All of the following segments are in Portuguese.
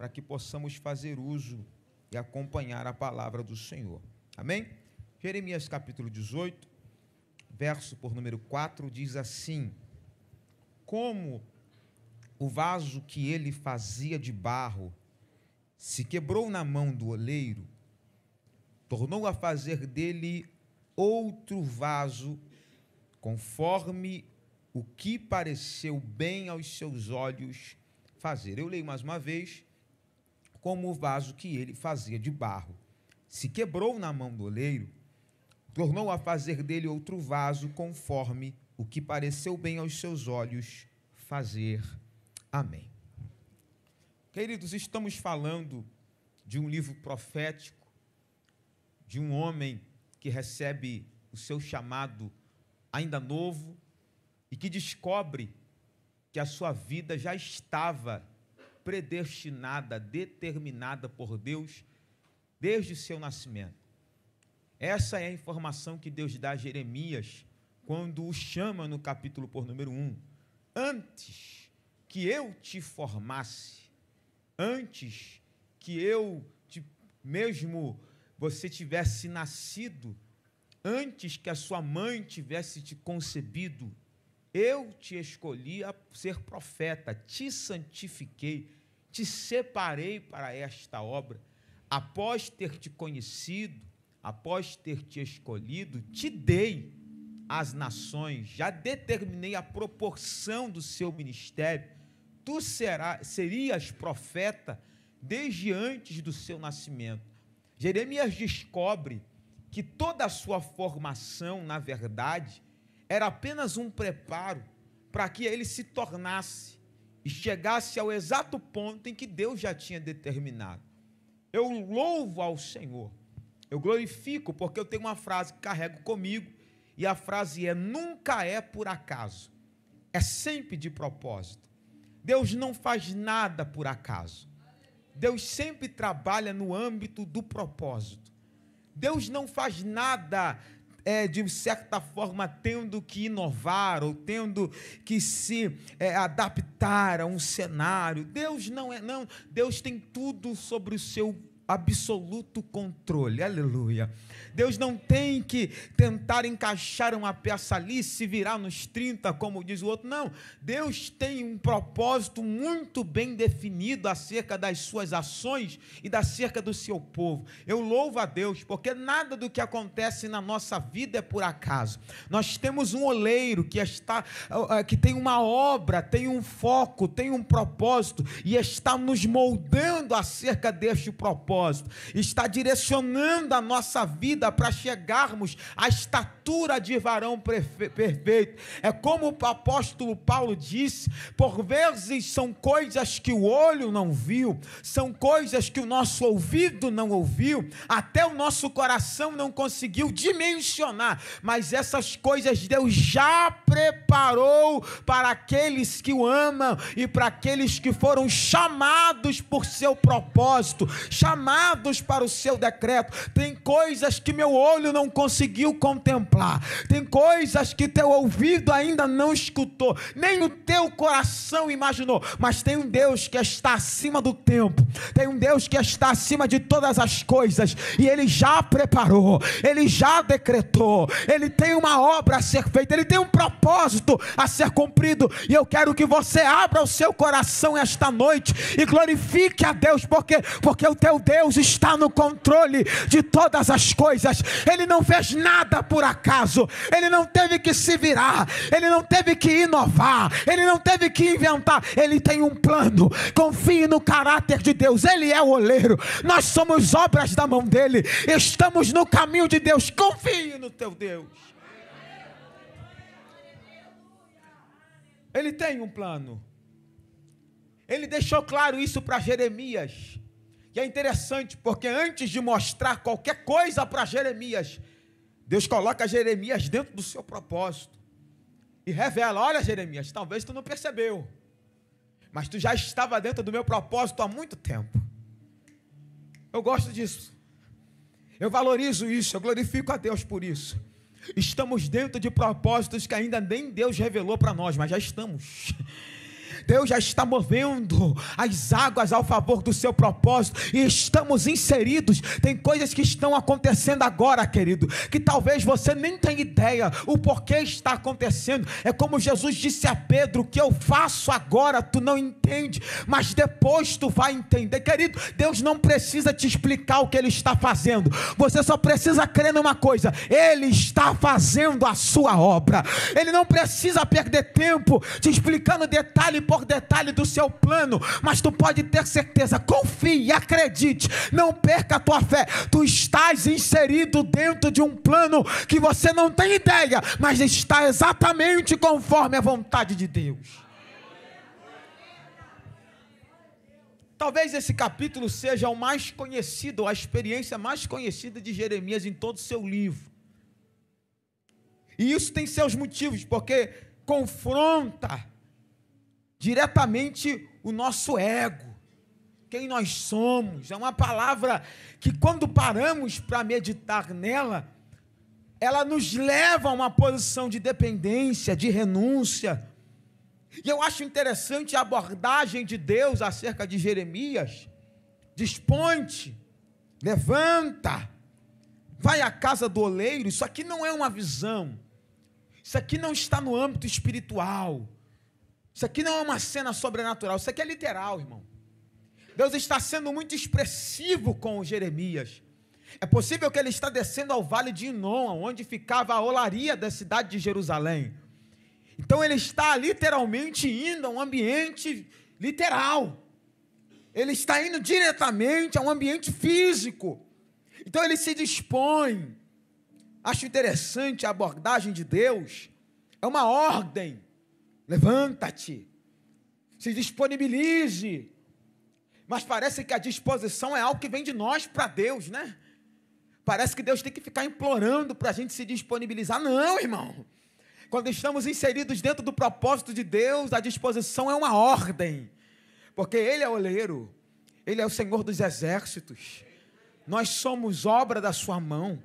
para que possamos fazer uso e acompanhar a palavra do Senhor. Amém? Jeremias capítulo 18, verso por número 4, diz assim: como o vaso que ele fazia de barro se quebrou na mão do oleiro, tornou a fazer dele outro vaso, conforme o que pareceu bem aos seus olhos fazer. Eu leio mais uma vez. Como o vaso que ele fazia de barro se quebrou na mão do oleiro, tornou a fazer dele outro vaso, conforme o que pareceu bem aos seus olhos fazer. Amém. Queridos, estamos falando de um livro profético, de um homem que recebe o seu chamado ainda novo e que descobre que a sua vida já estava predestinada, determinada por Deus desde o seu nascimento. Essa é a informação que Deus dá a Jeremias quando o chama no capítulo por número 1. Antes que eu te formasse, antes que você tivesse nascido, antes que a sua mãe tivesse te concebido, eu te escolhi a ser profeta, te santifiquei, te separei para esta obra. Após ter te conhecido, após ter te escolhido, te dei às nações, já determinei a proporção do seu ministério. Tu serias profeta desde antes do seu nascimento. Jeremias descobre que toda a sua formação, na verdade, era apenas um preparo para que ele se tornasse e chegasse ao exato ponto em que Deus já tinha determinado. Eu louvo ao Senhor, eu glorifico, porque eu tenho uma frase que carrego comigo, e a frase é: nunca é por acaso, é sempre de propósito. Deus não faz nada por acaso. Deus sempre trabalha no âmbito do propósito. Deus não faz nada de certa forma tendo que inovar ou tendo que se adaptar a um cenário. Deus não, Deus tem tudo sobre o seu absoluto controle, aleluia. Deus não tem que tentar encaixar uma peça ali, se virar nos 30, como diz o outro, não. Deus tem um propósito muito bem definido acerca das suas ações e acerca do seu povo. Eu louvo a Deus, porque nada do que acontece na nossa vida é por acaso. Nós temos um oleiro que tem uma obra, tem um foco, tem um propósito, e está nos moldando acerca deste propósito, está direcionando a nossa vida para chegarmos à estatura de varão perfeito. É como o apóstolo Paulo disse: por vezes são coisas que o olho não viu, são coisas que o nosso ouvido não ouviu, até o nosso coração não conseguiu dimensionar, mas essas coisas Deus já preparou para aqueles que o amam e para aqueles que foram chamados por seu propósito, chamados para o seu decreto. Tem coisas que meu olho não conseguiu contemplar, tem coisas que teu ouvido ainda não escutou, nem o teu coração imaginou, mas tem um Deus que está acima do tempo, tem um Deus que está acima de todas as coisas, e Ele já preparou, Ele já decretou, Ele tem uma obra a ser feita, Ele tem um propósito a ser cumprido, e eu quero que você abra o seu coração esta noite e glorifique a Deus, porque o teu Deus está no controle de todas as coisas. Ele não fez nada por acaso, Ele não teve que se virar, Ele não teve que inovar, Ele não teve que inventar, Ele tem um plano. Confie no caráter de Deus, Ele é o oleiro, nós somos obras da mão dEle, estamos no caminho de Deus. Confie no teu Deus. Ele tem um plano. Ele deixou claro isso para Jeremias. E é interessante, porque antes de mostrar qualquer coisa para Jeremias, Deus coloca Jeremias dentro do seu propósito e revela: olha, Jeremias, talvez tu não percebeu, mas tu já estava dentro do meu propósito há muito tempo. Eu gosto disso, eu valorizo isso, eu glorifico a Deus por isso. Estamos dentro de propósitos que ainda nem Deus revelou para nós, mas já estamos. Deus já está movendo as águas ao favor do seu propósito, e estamos inseridos. Tem coisas que estão acontecendo agora, querido, que talvez você nem tenha ideia o porquê está acontecendo. É como Jesus disse a Pedro: o que eu faço agora tu não entende, mas depois tu vai entender. Querido, Deus não precisa te explicar o que Ele está fazendo, você só precisa crer numa coisa: Ele está fazendo a sua obra. Ele não precisa perder tempo te explicando detalhe por detalhe do seu plano, mas tu pode ter certeza, confie, acredite, não perca a tua fé. Tu estás inserido dentro de um plano que você não tem ideia, mas está exatamente conforme a vontade de Deus. Talvez esse capítulo seja o mais conhecido, a experiência mais conhecida de Jeremias em todo o seu livro. E isso tem seus motivos, porque confronta diretamente o nosso ego, quem nós somos. É uma palavra que, quando paramos para meditar nela, ela nos leva a uma posição de dependência, de renúncia. E eu acho interessante a abordagem de Deus acerca de Jeremias. Dispõe-te, levanta, vai à casa do oleiro. Isso aqui não é uma visão, isso aqui não está no âmbito espiritual, isso aqui não é uma cena sobrenatural, isso aqui é literal, irmão. Deus está sendo muito expressivo com Jeremias. É possível que ele está descendo ao vale de Inom, onde ficava a olaria da cidade de Jerusalém. Então ele está literalmente indo a um ambiente literal, ele está indo diretamente a um ambiente físico. Então ele se dispõe. Acho interessante a abordagem de Deus, é uma ordem: levanta-te, se disponibilize. Mas parece que a disposição é algo que vem de nós para Deus, né? Parece que Deus tem que ficar implorando para a gente se disponibilizar. Não, irmão. Quando estamos inseridos dentro do propósito de Deus, a disposição é uma ordem, porque Ele é o oleiro, Ele é o Senhor dos exércitos. Nós somos obra da sua mão.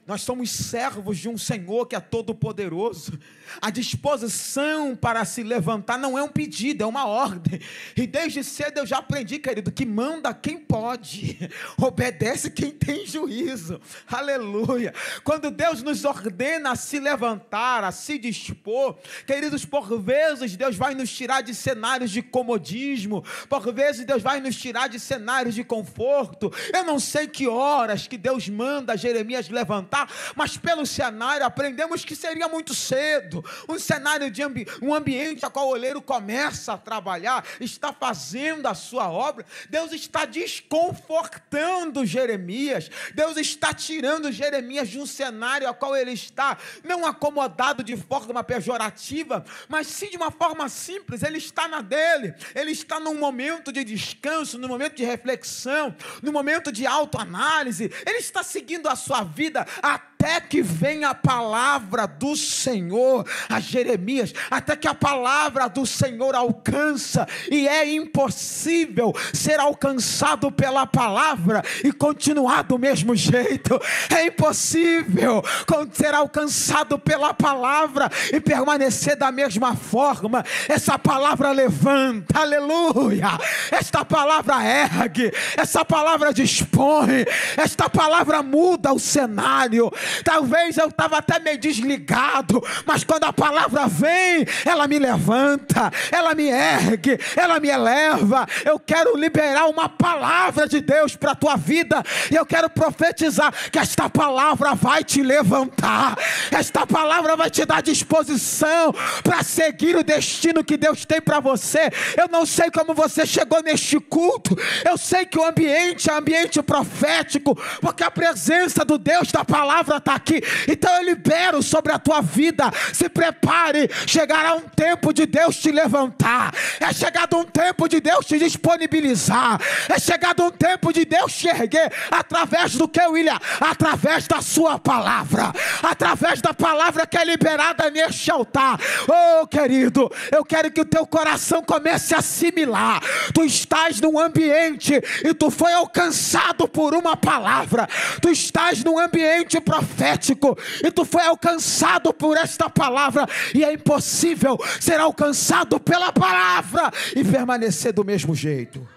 Nós somos servos de um Senhor que é todo poderoso. A disposição para se levantar não é um pedido, é uma ordem. E desde cedo eu já aprendi, querido, que manda quem pode, obedece quem tem juízo. Aleluia. Quando Deus nos ordena a se levantar, a se dispor, queridos, por vezes Deus vai nos tirar de cenários de comodismo, por vezes Deus vai nos tirar de cenários de conforto. Eu não sei que horas que Deus manda Jeremias levantar, mas pelo cenário aprendemos que seria muito cedo. Um cenário de um ambiente a qual o oleiro começa a trabalhar, está fazendo a sua obra. Deus está desconfortando Jeremias, Deus está tirando Jeremias de um cenário a qual ele está não acomodado de forma pejorativa, mas sim de uma forma simples. Ele está na dele, ele está num momento de descanso, num momento de reflexão, num momento de autoanálise. Ele está seguindo a sua vida até que venha a palavra do Senhor a Jeremias, até que a palavra do Senhor alcança. E é impossível ser alcançado pela palavra e continuar do mesmo jeito. É impossível ser alcançado pela palavra e permanecer da mesma forma. Essa palavra levanta, aleluia. Esta palavra ergue, essa palavra dispõe, esta palavra muda o cenário. Talvez eu estava até meio desligado, mas quando a palavra vem, ela me levanta, ela me ergue, ela me eleva. Eu quero liberar uma palavra de Deus para a tua vida, e eu quero profetizar que esta palavra vai te levantar, esta palavra vai te dar disposição para seguir o destino que Deus tem para você. Eu não sei como você chegou neste culto, eu sei que o ambiente é ambiente profético, porque a presença do Deus da palavra está aqui. Então eu libero sobre a tua vida: se prepare, chegará um tempo de Deus te levantar, é chegado um tempo de Deus te disponibilizar, é chegado um tempo de Deus te erguer. Através do que, William? Através da sua palavra, através da palavra que é liberada neste altar. Oh, querido, eu quero que o teu coração comece a assimilar: tu estás num ambiente e tu foi alcançado por uma palavra, tu estás num ambiente profético profético, e tu foi alcançado por esta palavra, e é impossível ser alcançado pela palavra e permanecer do mesmo jeito.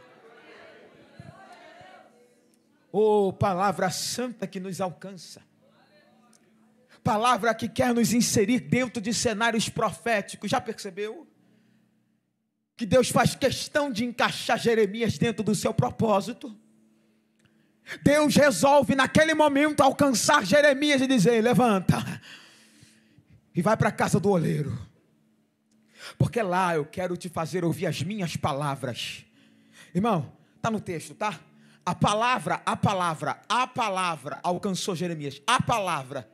Oh, palavra santa que nos alcança, palavra que quer nos inserir dentro de cenários proféticos. Já percebeu que Deus faz questão de encaixar Jeremias dentro do seu propósito? Deus resolve naquele momento alcançar Jeremias e dizer: levanta e vai para a casa do oleiro, porque lá eu quero te fazer ouvir as minhas palavras. Irmão, está no texto, tá? A palavra alcançou Jeremias, a palavra.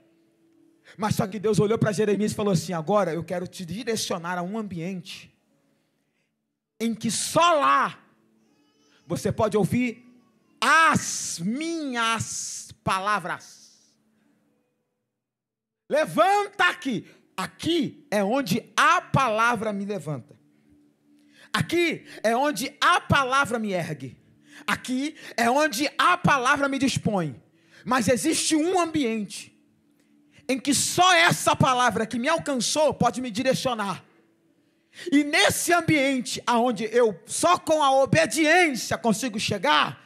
Mas só que Deus olhou para Jeremias e falou assim: agora eu quero te direcionar a um ambiente em que só lá você pode ouvir as minhas palavras. Levanta aqui. Aqui é onde a palavra me levanta. Aqui é onde a palavra me ergue. Aqui é onde a palavra me dispõe. Mas existe um ambiente em que só essa palavra que me alcançou pode me direcionar. E nesse ambiente aonde eu só com a obediência consigo chegar,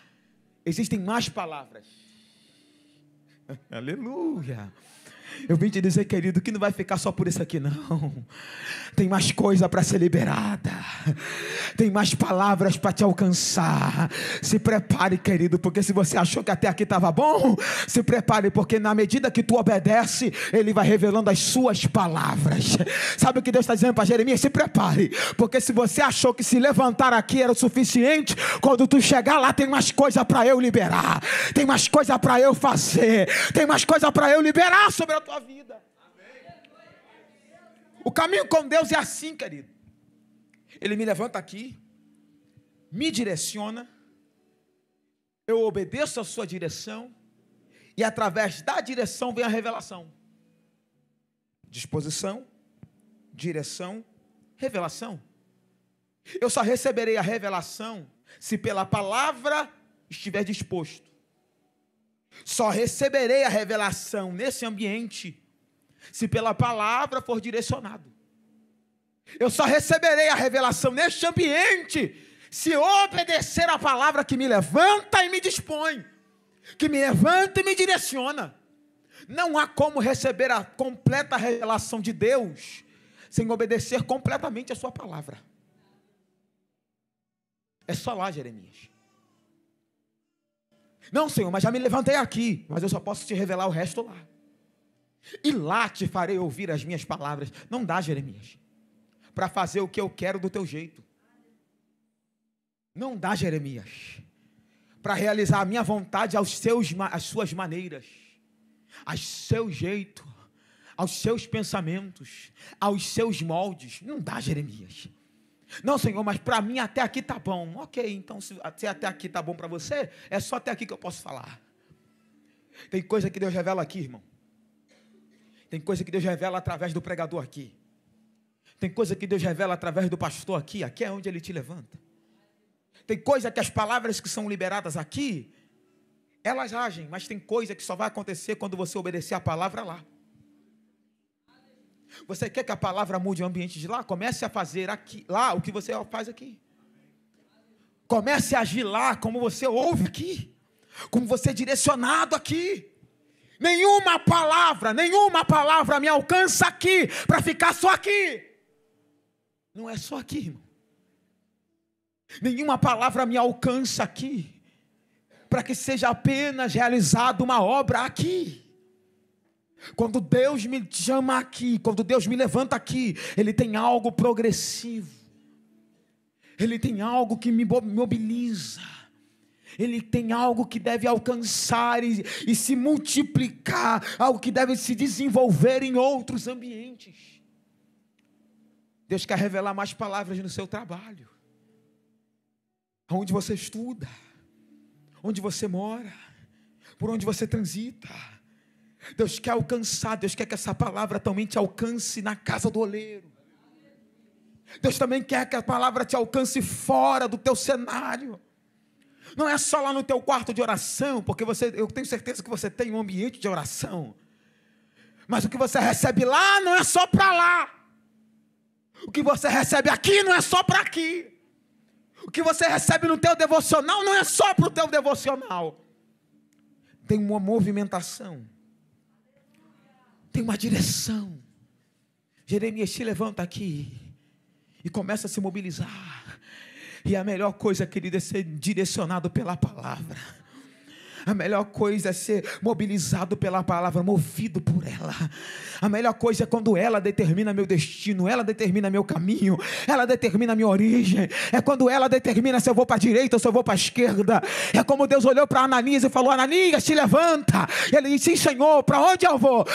existem mais palavras. Aleluia. Eu vim te dizer, querido, que não vai ficar só por isso aqui não. Tem mais coisa para ser liberada. Tem mais palavras para te alcançar. Se prepare, querido, porque se você achou que até aqui estava bom, se prepare, porque na medida que tu obedece, Ele vai revelando as suas palavras. Sabe o que Deus está dizendo para Jeremias? Se prepare, porque se você achou que se levantar aqui era o suficiente, quando tu chegar lá tem mais coisa para eu liberar. Tem mais coisa para eu fazer. Tem mais coisa para eu liberar sobre a tua vida. O caminho com Deus é assim, querido. Ele me levanta aqui, me direciona, eu obedeço a sua direção, e através da direção vem a revelação. Disposição, direção, revelação. Eu só receberei a revelação se pela palavra estiver disposto. Só receberei a revelação nesse ambiente se pela palavra for direcionado. Eu só receberei a revelação neste ambiente se obedecer a palavra que me levanta e me dispõe, que me levanta e me direciona. Não há como receber a completa revelação de Deus sem obedecer completamente a sua palavra. É só lá, Jeremias. Não, Senhor, mas já me levantei aqui, mas eu só posso te revelar o resto lá. E lá te farei ouvir as minhas palavras. Não dá, Jeremias, para fazer o que eu quero do teu jeito. Não dá, Jeremias, para realizar a minha vontade às suas maneiras, ao seu jeito, aos seus pensamentos, aos seus moldes. Não dá, Jeremias. Não, Senhor, mas para mim até aqui está bom. Ok, então se até aqui está bom para você, é só até aqui que eu posso falar. Tem coisa que Deus revela aqui, irmão. Tem coisa que Deus revela através do pregador aqui. Tem coisa que Deus revela através do pastor aqui. Aqui é onde Ele te levanta. Tem coisa que as palavras que são liberadas aqui, elas agem, mas tem coisa que só vai acontecer quando você obedecer a palavra lá. Você quer que a palavra mude o ambiente de lá? Comece a fazer aqui, lá o que você faz aqui. Comece a agir lá como você ouve aqui, como você é direcionado aqui. Nenhuma palavra me alcança aqui para ficar só aqui. Não é só aqui, irmão. Nenhuma palavra me alcança aqui para que seja apenas realizada uma obra aqui. Quando Deus me chama aqui, quando Deus me levanta aqui, Ele tem algo progressivo. Ele tem algo que me mobiliza. Ele tem algo que deve alcançar e se multiplicar, algo que deve se desenvolver em outros ambientes. Deus quer revelar mais palavras no seu trabalho, onde você estuda, onde você mora, por onde você transita. Deus quer alcançar, Deus quer que essa palavra também te alcance na casa do oleiro. Deus também quer que a palavra te alcance fora do teu cenário. Não é só lá no teu quarto de oração, porque eu tenho certeza que você tem um ambiente de oração. Mas o que você recebe lá não é só para lá. O que você recebe aqui não é só para aqui. O que você recebe no teu devocional não é só para o teu devocional. Tem uma movimentação. Tem uma direção. Jeremias, se levanta aqui e começa a se mobilizar. E a melhor coisa, querido, é ser direcionado pela palavra. A melhor coisa é ser mobilizado pela palavra, movido por ela. A melhor coisa é quando ela determina meu destino, ela determina meu caminho, ela determina minha origem. É quando ela determina se eu vou para a direita ou se eu vou para a esquerda. É como Deus olhou para Ananias e falou: Ananias, te levanta. E ele disse: sim, Senhor, para onde eu vou?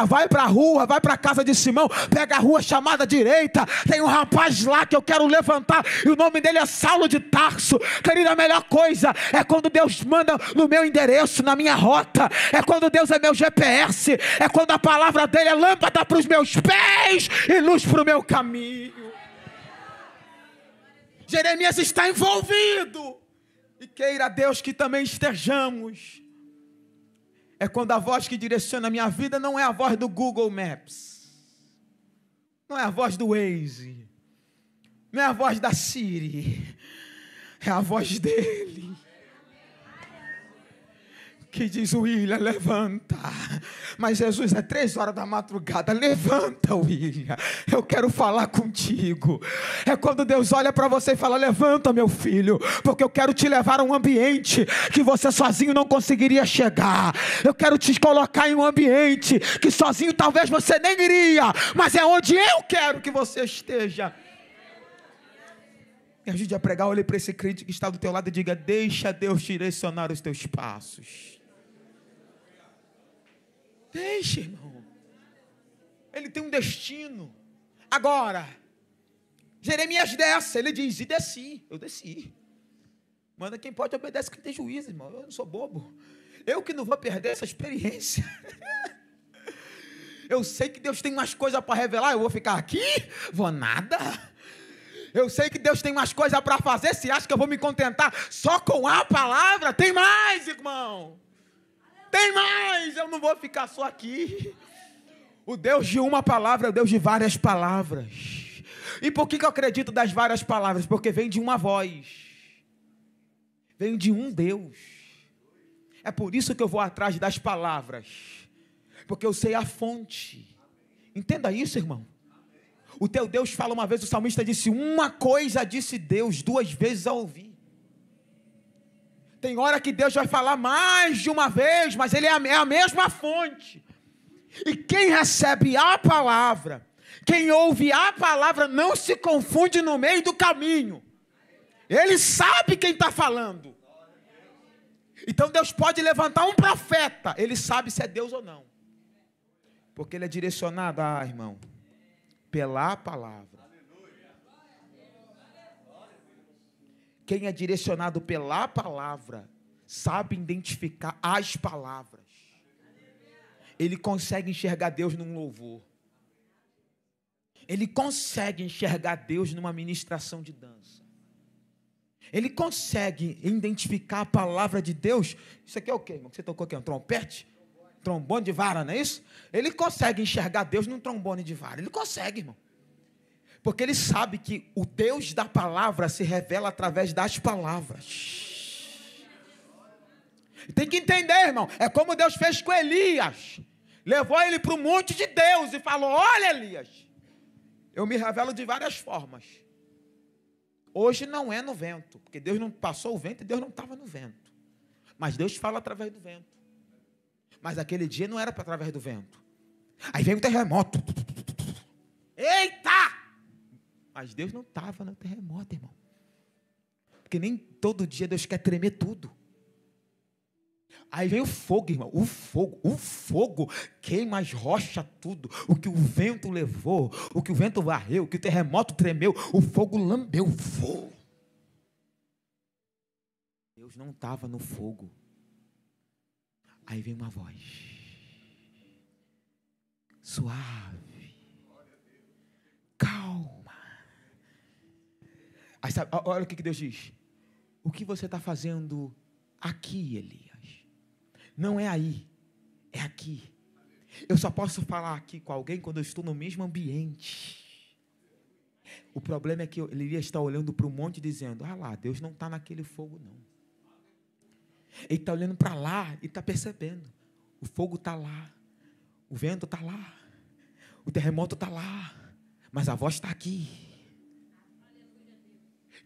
Vai para a rua, vai para a casa de Simão, pega a rua chamada direita. Tem um rapaz lá que eu quero levantar, e o nome dele é Saulo de Tarso. Querido, a melhor coisa é quando Deus manda no meu endereço, na minha rota. É quando Deus é meu GPS. É quando a palavra dele é lâmpada para os meus pés e luz para o meu caminho. Jeremias está envolvido. E queira Deus que também estejamos. É quando a voz que direciona a minha vida não é a voz do Google Maps, não é a voz do Waze, não é a voz da Siri, é a voz dele, que diz: William, levanta. Mas Jesus, é 3 horas da madrugada. Levanta, William, eu quero falar contigo. É quando Deus olha para você e fala: levanta, meu filho, porque eu quero te levar a um ambiente que você sozinho não conseguiria chegar. Eu quero te colocar em um ambiente que sozinho talvez você nem iria, mas é onde eu quero que você esteja. Me ajude a pregar. Olhe para esse crente que está do teu lado e diga: deixa Deus direcionar os teus passos. Deixa, irmão. Ele tem um destino. Agora, Jeremias desce. Ele diz: e desci. Eu desci. Manda quem pode, obedece quem tem juízo, irmão. Eu não sou bobo. Eu que não vou perder essa experiência. Eu sei que Deus tem mais coisas para revelar. Eu vou ficar aqui? Vou nada. Eu sei que Deus tem mais coisas para fazer. Se acha que eu vou me contentar só com a palavra? Tem mais, irmão. Tem mais. Eu não vou ficar só aqui. O Deus de uma palavra é o Deus de várias palavras. E por que eu acredito das várias palavras? Porque vem de uma voz. Vem de um Deus. É por isso que eu vou atrás das palavras. Porque eu sei a fonte. Entenda isso, irmão. O teu Deus fala uma vez, o salmista disse: uma coisa disse Deus, 2 vezes a ouvir. Tem hora que Deus vai falar mais de uma vez, mas Ele é a mesma fonte. E quem recebe a palavra, quem ouve a palavra, não se confunde no meio do caminho. Ele sabe quem está falando. Então Deus pode levantar um profeta, Ele sabe se é Deus ou não. Porque Ele é direcionado, irmão, pela palavra. Quem é direcionado pela palavra, sabe identificar as palavras. Ele consegue enxergar Deus num louvor. Ele consegue enxergar Deus numa ministração de dança. Ele consegue identificar a palavra de Deus. Isso aqui é o quê, irmão? Você tocou aqui? Um trompete? Trombone de vara, não é isso? Ele consegue enxergar Deus num trombone de vara. Ele consegue, irmão. Porque ele sabe que o Deus da palavra se revela através das palavras. Tem que entender, irmão. É como Deus fez com Elias. Levou ele para o monte de Deus e falou: olha, Elias, eu me revelo de várias formas. Hoje não é no vento, porque Deus não passou o vento e Deus não estava no vento. Mas Deus fala através do vento. Mas aquele dia não era através do vento. Aí veio um terremoto. Eita! Mas Deus não estava no terremoto, irmão. Porque nem todo dia Deus quer tremer tudo. Aí vem o fogo, irmão. O fogo queima as rochas, tudo. O que o vento levou, o que o vento varreu, o que o terremoto tremeu, o fogo lambeu o fogo. Deus não estava no fogo. Aí vem uma voz suave, calma. Aí, sabe, olha o que Deus diz: o que você está fazendo aqui, Elias? Não é aí, é aqui. Eu só posso falar aqui com alguém quando eu estou no mesmo ambiente. O problema é que ele iria estar olhando para o monte dizendo: ah lá, Deus não está naquele fogo não. Ele está olhando para lá e está percebendo. O fogo está lá. O vento está lá. O terremoto está lá. Mas a voz está aqui.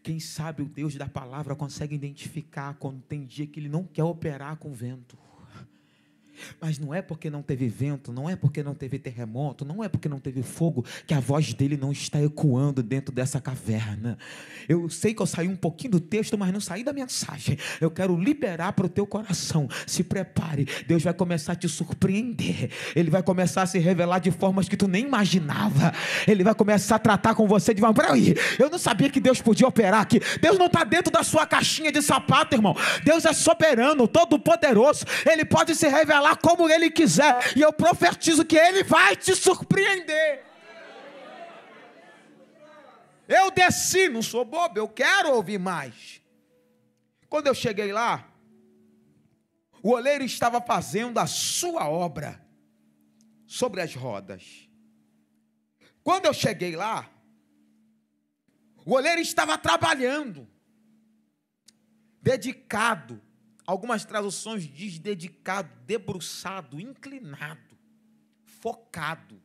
Quem sabe o Deus da palavra consegue identificar quando tem dia que ele não quer operar com vento. Mas não é porque não teve vento, não é porque não teve terremoto, não é porque não teve fogo, que a voz dele não está ecoando dentro dessa caverna. Eu sei que eu saí um pouquinho do texto, mas não saí da mensagem. Eu quero liberar para o teu coração. Se prepare, Deus vai começar a te surpreender. Ele vai começar a se revelar de formas que tu nem imaginava. Ele vai começar a tratar com você de uma... Peraí, eu não sabia que Deus podia operar aqui. Deus não está dentro da sua caixinha de sapato, irmão. Deus é soberano, todo poderoso. Ele pode se revelar como ele quiser, e eu profetizo que ele vai te surpreender. Eu desci, não sou bobo, eu quero ouvir mais. Quando eu cheguei lá, o oleiro estava fazendo a sua obra sobre as rodas. Quando eu cheguei lá, o oleiro estava trabalhando, dedicado. Algumas traduções diz dedicado, debruçado, inclinado, focado.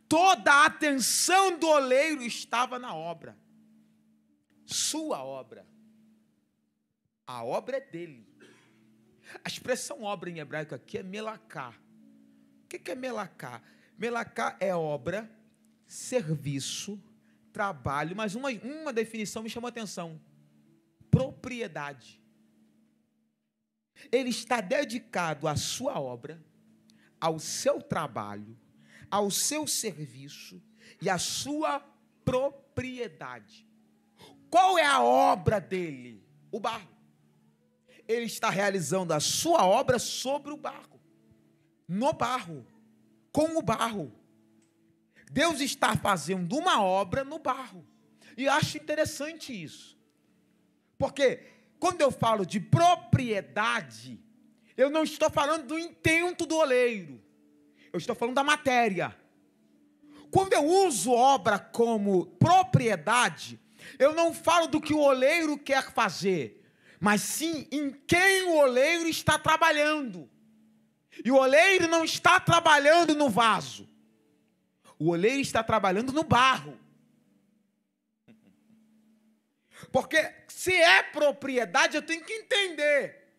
Toda a atenção do oleiro estava na obra. Sua obra. A obra é dele. A expressão obra em hebraico aqui é melacá. O que é melacá? Melacá é obra, serviço, trabalho, mas uma definição me chamou a atenção. Propriedade. Ele está dedicado à sua obra, ao seu trabalho, ao seu serviço e à sua propriedade. Qual é a obra dele? O barro. Ele está realizando a sua obra sobre o barro, no barro, com o barro. Deus está fazendo uma obra no barro. E acho interessante isso. Porque quando eu falo de propriedade, eu não estou falando do intento do oleiro. Eu estou falando da matéria. Quando eu uso obra como propriedade, eu não falo do que o oleiro quer fazer, mas sim em quem o oleiro está trabalhando. E o oleiro não está trabalhando no vaso. O oleiro está trabalhando no barro. Porque se é propriedade, eu tenho que entender.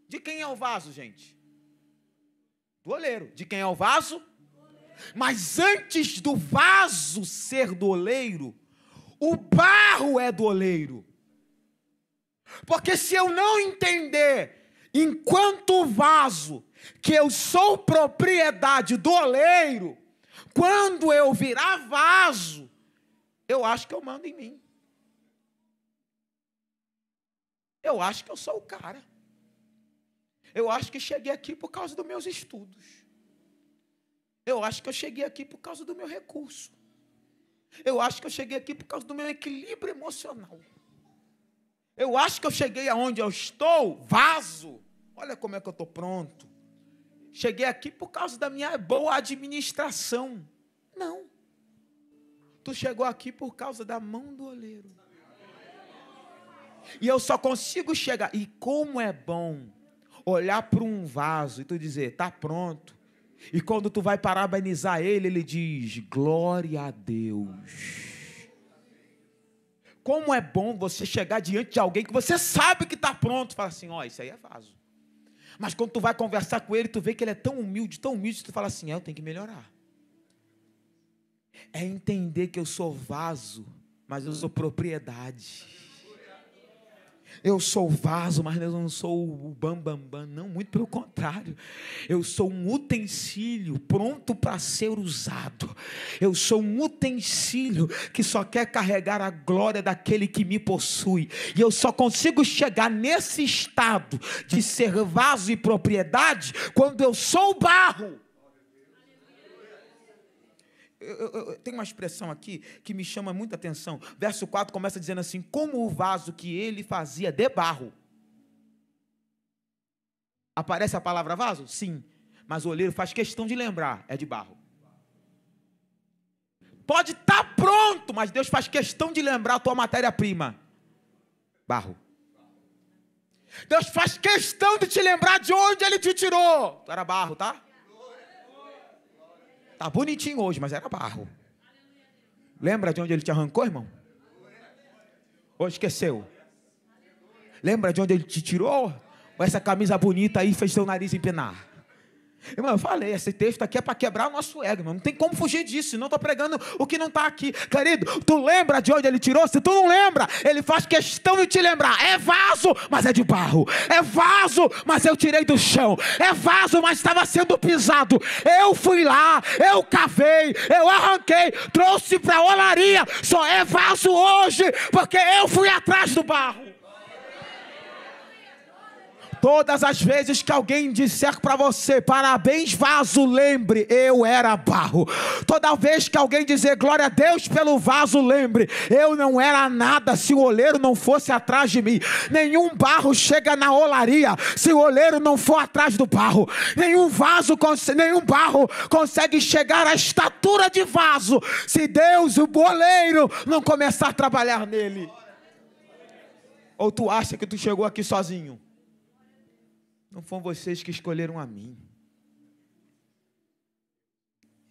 De quem é o vaso, gente? Do oleiro. De quem é o vaso? Mas antes do vaso ser do oleiro, o barro é do oleiro. Porque se eu não entender, enquanto vaso, que eu sou propriedade do oleiro, quando eu virar vaso, eu acho que eu mando em mim. Eu acho que eu sou o cara. Eu acho que cheguei aqui por causa dos meus estudos. Eu acho que eu cheguei aqui por causa do meu recurso. Eu acho que eu cheguei aqui por causa do meu equilíbrio emocional. Eu acho que eu cheguei aonde eu estou, vaso. Olha como é que eu estou pronto. Cheguei aqui por causa da minha boa administração. Não. Tu chegou aqui por causa da mão do oleiro. E eu só consigo chegar. E como é bom olhar para um vaso e tu dizer, está pronto. E quando tu vai parabenizar ele, ele diz, glória a Deus. Como é bom você chegar diante de alguém que você sabe que está pronto. Fala assim, ó, isso aí é vaso. Mas quando tu vai conversar com ele, tu vê que ele é tão humilde, que tu fala assim, eu tenho que melhorar. É entender que eu sou vaso, mas eu sou propriedade. Eu sou vaso, mas eu não sou o bambambam, não, muito pelo contrário. Eu sou um utensílio pronto para ser usado. Eu sou um utensílio que só quer carregar a glória daquele que me possui. E eu só consigo chegar nesse estado de ser vaso e propriedade quando eu sou barro. Eu tenho uma expressão aqui que me chama muita atenção. Verso 4 começa dizendo assim, como o vaso que ele fazia de barro. Aparece a palavra vaso? Sim. mas o oleiro faz questão de lembrar, é de barro. Pode estar pronto, mas Deus faz questão de lembrar a tua matéria-prima, barro. Deus faz questão de te lembrar de onde Ele te tirou. Tu era barro, tá? Tá bonitinho hoje, mas era barro. Lembra de onde Ele te arrancou, irmão? Ou esqueceu? Lembra de onde Ele te tirou? Ou essa camisa bonita aí fez seu nariz empinar? Irmão, eu falei, esse texto aqui é para quebrar o nosso ego, irmão. Não tem como fugir disso, senão estou pregando o que não está aqui. Querido, tu lembra de onde Ele tirou? Se tu não lembra, Ele faz questão de te lembrar. É vaso, mas é de barro. É vaso, mas eu tirei do chão. É vaso, mas estava sendo pisado. Eu fui lá, eu cavei, eu arranquei, trouxe para a olaria. Só é vaso hoje, porque eu fui atrás do barro. Todas as vezes que alguém disser para você, parabéns vaso, lembre, eu era barro. Toda vez que alguém dizer glória a Deus pelo vaso, lembre, eu não era nada se o oleiro não fosse atrás de mim. Nenhum barro chega na olaria se o oleiro não for atrás do barro. Nenhum barro consegue chegar à estatura de vaso se Deus, o oleiro, não começar a trabalhar nele. Ou tu acha que tu chegou aqui sozinho? Não foram vocês que escolheram a mim.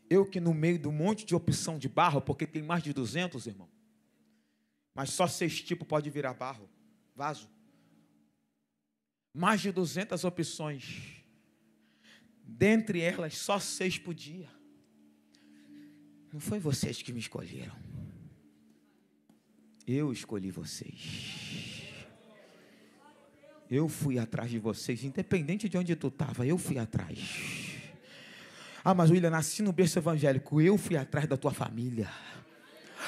Eu que no meio do monte de opção de barro, porque tem mais de 200, irmão. Mas só 6 tipos pode virar barro, vaso. Mais de 200 opções. Dentre elas, só 6 podia. Não foi vocês que me escolheram. Eu escolhi vocês. Eu fui atrás de vocês, independente de onde tu estava, eu fui atrás. Ah, mas William, nasci no berço evangélico, eu fui atrás da tua família.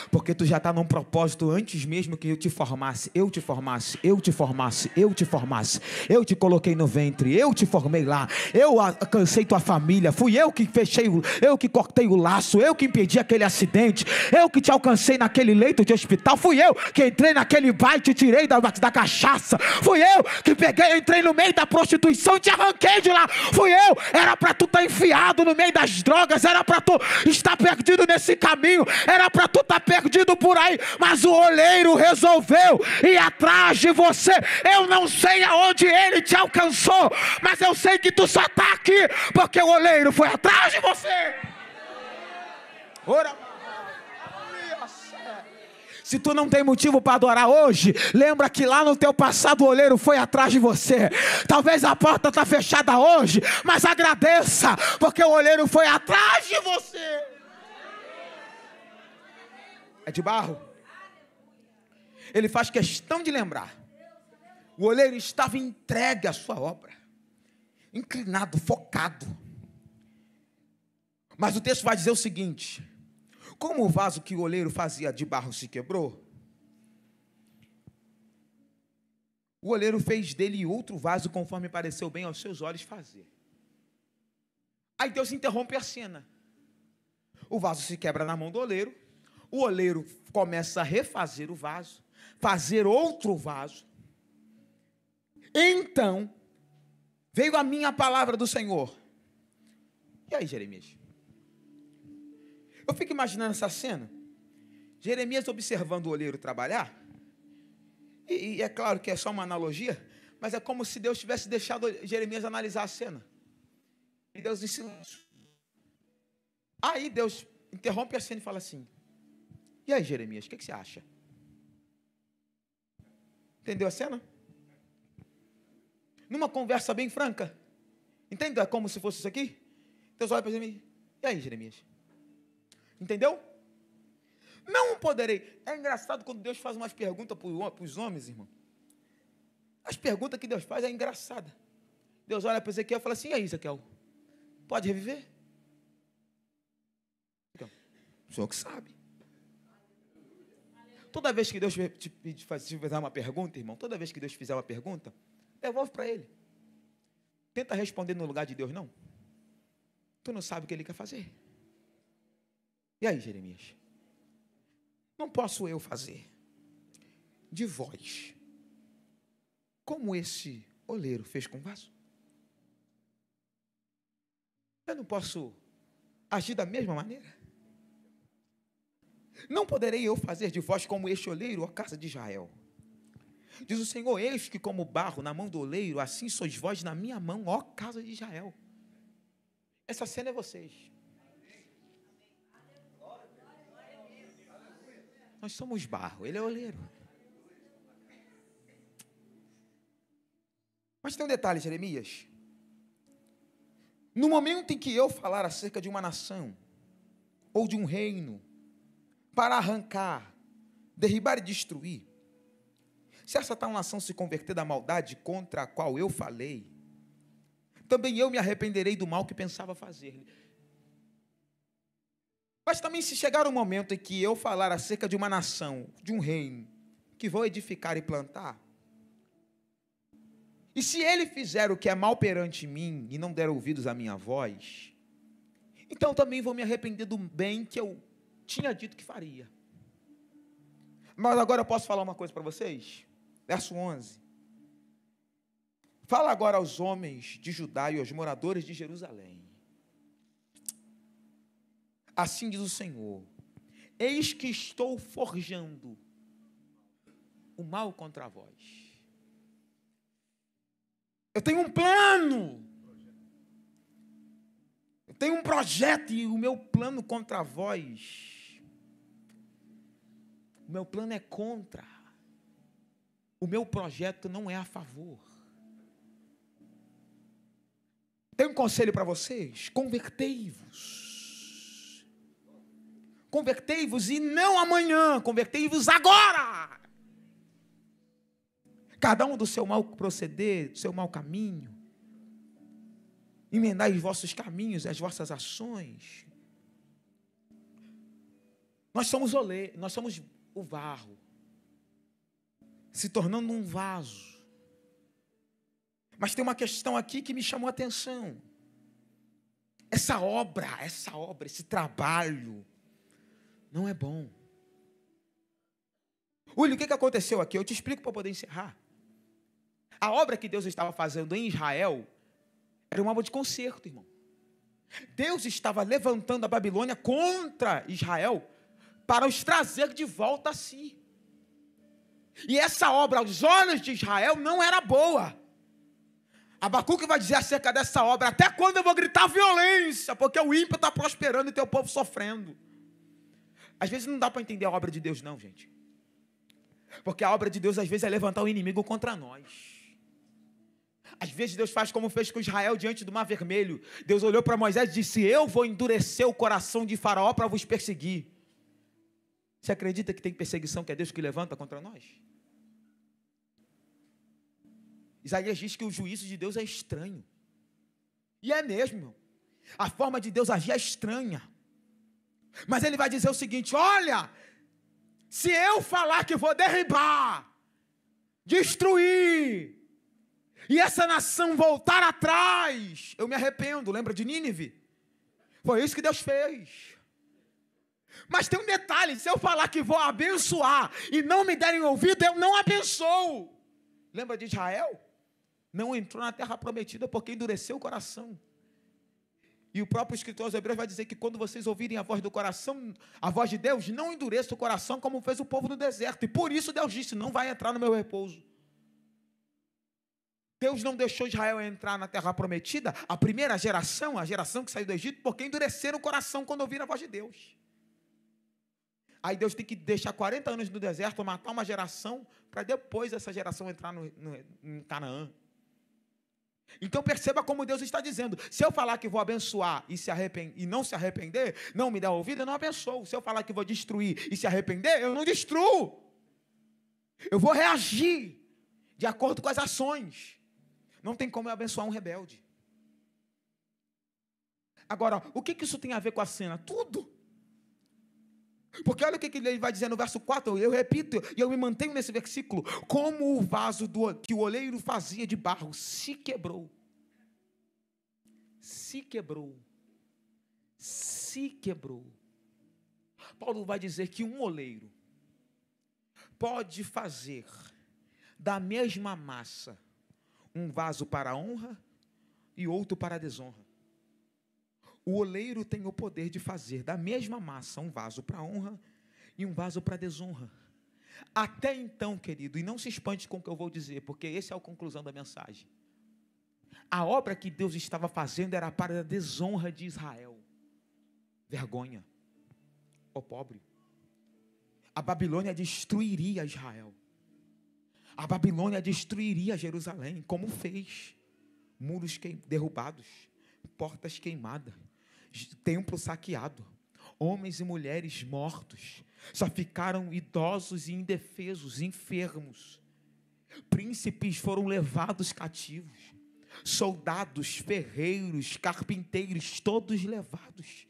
Porque tu já está num propósito antes mesmo que eu te formasse, eu te formasse, eu te formasse, eu te formasse. Eu te coloquei no ventre, eu te formei lá, eu alcancei tua família, fui eu que fechei, eu que cortei o laço, eu que impedi aquele acidente, eu que te alcancei naquele leito de hospital, fui eu que entrei naquele bar e te tirei da cachaça, fui eu que entrei no meio da prostituição e te arranquei de lá, fui eu, era para tu estar enfiado no meio das drogas, era para tu estar perdido nesse caminho, era para tu estar perdido por aí, mas o oleiro resolveu ir atrás de você. Eu não sei aonde ele te alcançou, mas eu sei que tu só está aqui porque o oleiro foi atrás de você. Ora, se tu não tem motivo para adorar hoje, lembra que lá no teu passado o oleiro foi atrás de você. Talvez a porta está fechada hoje, mas agradeça, porque o oleiro foi atrás de você. É de barro. Ele faz questão de lembrar. O oleiro estava entregue à sua obra, inclinado, focado. Mas o texto vai dizer o seguinte: como o vaso que o oleiro fazia de barro se quebrou, o oleiro fez dele outro vaso conforme pareceu bem aos seus olhos fazer. Aí Deus interrompe a cena. O vaso se quebra na mão do oleiro. O oleiro começa a refazer o vaso, fazer outro vaso. Então, veio a minha palavra do Senhor. E aí, Jeremias? Eu fico imaginando essa cena. Jeremias observando o oleiro trabalhar. E é claro que é só uma analogia, mas é como se Deus tivesse deixado Jeremias analisar a cena. E Deus ensinou isso. Aí Deus interrompe a cena e fala assim: e aí, Jeremias, o que você acha? Entendeu a cena? Numa conversa bem franca. Entendeu? É como se fosse isso aqui. Deus olha para Jeremias: e aí, Jeremias? Entendeu? Não poderei. É engraçado quando Deus faz umas perguntas para os homens, irmão. As perguntas que Deus faz é engraçada. Deus olha para Ezequiel e fala assim: e aí, Ezequiel? Pode reviver? O senhor que sabe. Toda vez que Deus te fizer uma pergunta, irmão, toda vez que Deus fizer uma pergunta, devolve para Ele. Tenta responder no lugar de Deus, não. Tu não sabe o que Ele quer fazer. E aí, Jeremias? Não posso eu fazer de vós como esse oleiro fez com o vaso? Eu não posso agir da mesma maneira? Não poderei eu fazer de vós como este oleiro, ó casa de Israel? Diz o Senhor, eis que como barro na mão do oleiro, assim sois vós na minha mão, ó casa de Israel. Essa cena é vocês. Nós somos barro, ele é oleiro. Mas tem um detalhe, Jeremias. No momento em que eu falar acerca de uma nação, ou de um reino, para arrancar, derribar e destruir, se essa tal nação se converter da maldade contra a qual eu falei, também eu me arrependerei do mal que pensava fazer-lhe. Mas também se chegar o momento em que eu falar acerca de uma nação, de um reino, que vou edificar e plantar, e se ele fizer o que é mal perante mim, e não der ouvidos à minha voz, então também vou me arrepender do bem que eu tinha dito que faria. Mas agora eu posso falar uma coisa para vocês? Verso 11. Fala agora aos homens de Judá e aos moradores de Jerusalém. Assim diz o Senhor, eis que estou forjando o mal contra vós. Eu tenho um plano, eu tenho um projeto, e o meu plano contra vós, o meu plano é contra, o meu projeto não é a favor. Tenho um conselho para vocês, convertei-vos. Convertei-vos e não amanhã, convertei-vos agora. Cada um do seu mau proceder, do seu mau caminho. Emendai os vossos caminhos, as vossas ações. Nós somos o barro, se tornando um vaso. Mas tem uma questão aqui que me chamou a atenção. Essa obra, esse trabalho, não é bom. William, o que aconteceu aqui? Eu te explico para poder encerrar. A obra que Deus estava fazendo em Israel era uma obra de conserto, irmão. Deus estava levantando a Babilônia contra Israel para os trazer de volta a si. E essa obra, aos olhos de Israel, não era boa. Abacuque vai dizer acerca dessa obra, até quando eu vou gritar violência, porque o ímpio está prosperando e teu povo sofrendo. Às vezes não dá para entender a obra de Deus não, gente. Porque a obra de Deus às vezes é levantar o inimigo contra nós. Às vezes Deus faz como fez com Israel diante do Mar Vermelho. Deus olhou para Moisés e disse, eu vou endurecer o coração de Faraó para vos perseguir. Você acredita que tem perseguição que é Deus que levanta contra nós? Isaías diz que o juízo de Deus é estranho. E é mesmo, irmão. A forma de Deus agir é estranha. Mas ele vai dizer o seguinte, olha, se eu falar que vou derribar, destruir, e essa nação voltar atrás, eu me arrependo. Lembra de Nínive? Foi isso que Deus fez. Mas tem um detalhe, se eu falar que vou abençoar e não me derem ouvido, eu não abençoo. Lembra de Israel? Não entrou na terra prometida porque endureceu o coração. E o próprio escritor aos Hebreus vai dizer que quando vocês ouvirem a voz do coração, a voz de Deus, não endureça o coração como fez o povo no deserto. E por isso Deus disse, não vai entrar no meu repouso. Deus não deixou Israel entrar na terra prometida, a primeira geração, a geração que saiu do Egito, porque endureceram o coração quando ouviram a voz de Deus. Aí Deus tem que deixar 40 anos no deserto, matar uma geração, para depois essa geração entrar em Canaã. Então perceba como Deus está dizendo, se eu falar que vou abençoar e não se arrepender, não me der ouvido, eu não abençoo. Se eu falar que vou destruir e se arrepender, eu não destruo. Eu vou reagir de acordo com as ações. Não tem como eu abençoar um rebelde. Agora, o que isso tem a ver com a cena? Tudo. Porque olha o que ele vai dizer no verso 4, eu repito, e eu me mantenho nesse versículo, como o vaso que o oleiro fazia de barro se quebrou. Se quebrou. Se quebrou. Paulo vai dizer que um oleiro pode fazer da mesma massa um vaso para a honra e outro para a desonra. O oleiro tem o poder de fazer da mesma massa um vaso para honra e um vaso para desonra. Até então, querido, e não se espante com o que eu vou dizer, porque essa é a conclusão da mensagem. A obra que Deus estava fazendo era para a desonra de Israel. Vergonha. Ó pobre. A Babilônia destruiria Israel. A Babilônia destruiria Jerusalém, como fez. Muros derrubados, portas queimadas, templo saqueado, homens e mulheres mortos. Só ficaram idosos e indefesos, enfermos. Príncipes foram levados cativos. Soldados, ferreiros, carpinteiros, todos levados.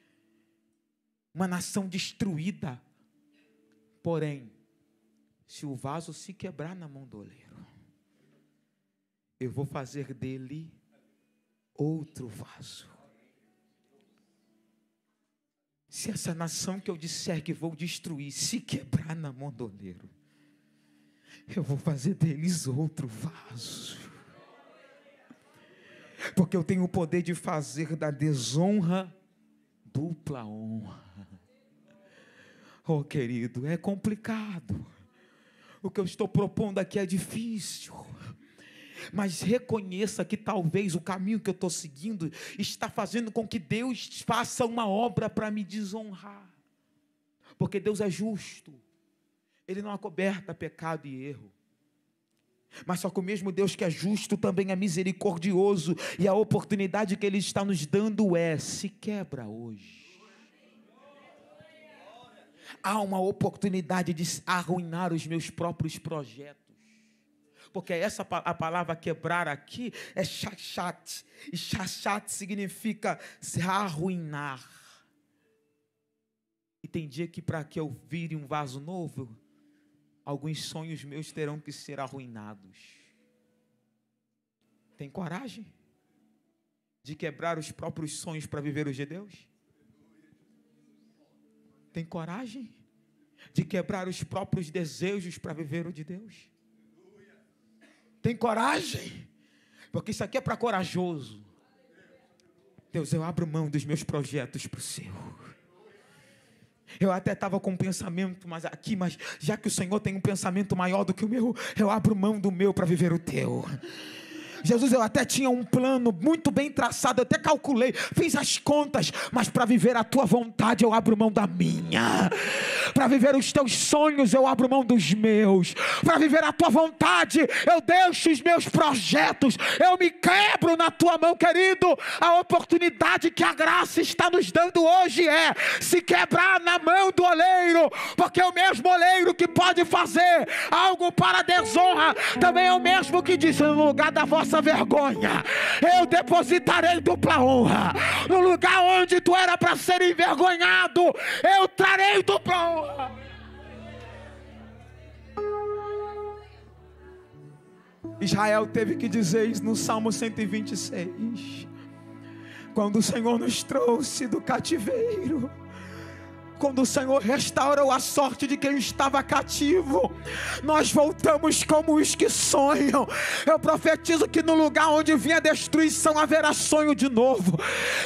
Uma nação destruída. Porém, se o vaso se quebrar na mão do oleiro, eu vou fazer dele outro vaso. Se essa nação que eu disser que vou destruir se quebrar na mão do oleiro, eu vou fazer deles outro vaso. Porque eu tenho o poder de fazer da desonra dupla honra. Oh, querido, é complicado. O que eu estou propondo aqui é difícil. Mas reconheça que talvez o caminho que eu estou seguindo está fazendo com que Deus faça uma obra para me desonrar. Porque Deus é justo. Ele não acoberta pecado e erro. Mas só que o mesmo Deus que é justo também é misericordioso. E a oportunidade que Ele está nos dando é: se quebra hoje. Há uma oportunidade de arruinar os meus próprios projetos. Porque essa a palavra quebrar aqui é chachat. E chachat significa se arruinar. E tem dia que para que eu vire um vaso novo, alguns sonhos meus terão que ser arruinados. Tem coragem de quebrar os próprios sonhos para viver os de Deus? Tem coragem de quebrar os próprios desejos para viver o de Deus? Tem coragem? Porque isso aqui é para corajoso. Deus, eu abro mão dos meus projetos para o seu. Eu até estava com um pensamento mas já que o Senhor tem um pensamento maior do que o meu, eu abro mão do meu para viver o teu. Jesus, eu até tinha um plano muito bem traçado, eu até calculei, fiz as contas, mas para viver a tua vontade eu abro mão da minha. Para viver os teus sonhos eu abro mão dos meus. Para viver a tua vontade eu deixo os meus projetos, eu me quebro na tua mão, querido. A oportunidade que a graça está nos dando hoje é se quebrar na mão do oleiro, porque é o mesmo oleiro que pode fazer algo para a desonra, também é o mesmo que disse: no lugar da vossa vergonha, eu depositarei dupla honra. No lugar onde tu era para ser envergonhado, eu trarei dupla honra. Israel teve que dizer isso no Salmo 126. Quando o Senhor nos trouxe do cativeiro, quando o Senhor restaurou a sorte de quem estava cativo, nós voltamos como os que sonham. Eu profetizo que no lugar onde vinha destruição haverá sonho de novo.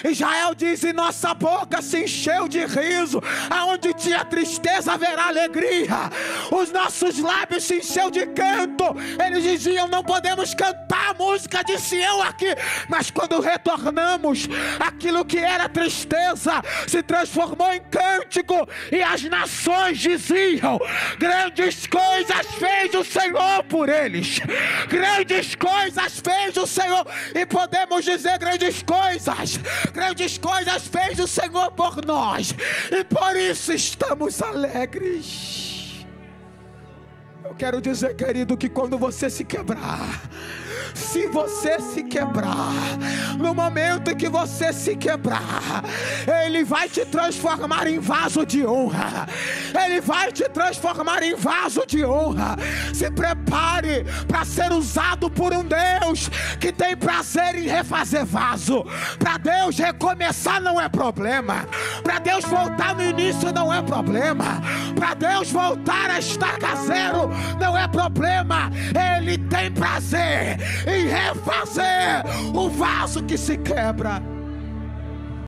Israel diz: e nossa boca se encheu de riso, aonde tinha tristeza haverá alegria. Os nossos lábios se encheu de canto. Eles diziam: não podemos cantar a música de Sião aqui. Mas quando retornamos, aquilo que era tristeza se transformou em cântico. E as nações diziam: grandes coisas fez o Senhor por eles. Grandes coisas fez o Senhor. E podemos dizer: grandes coisas fez o Senhor por nós, e por isso estamos alegres. Eu quero dizer, querido, que quando você se quebrar, se você se quebrar, no momento em que você se quebrar, Ele vai te transformar em vaso de honra. Ele vai te transformar em vaso de honra. Se prepare para ser usado por um Deus que tem prazer em refazer vaso. Para Deus recomeçar não é problema. Para Deus voltar no início não é problema. Para Deus voltar a estaca zero não é problema. Ele tem prazer em refazer o vaso que se quebra.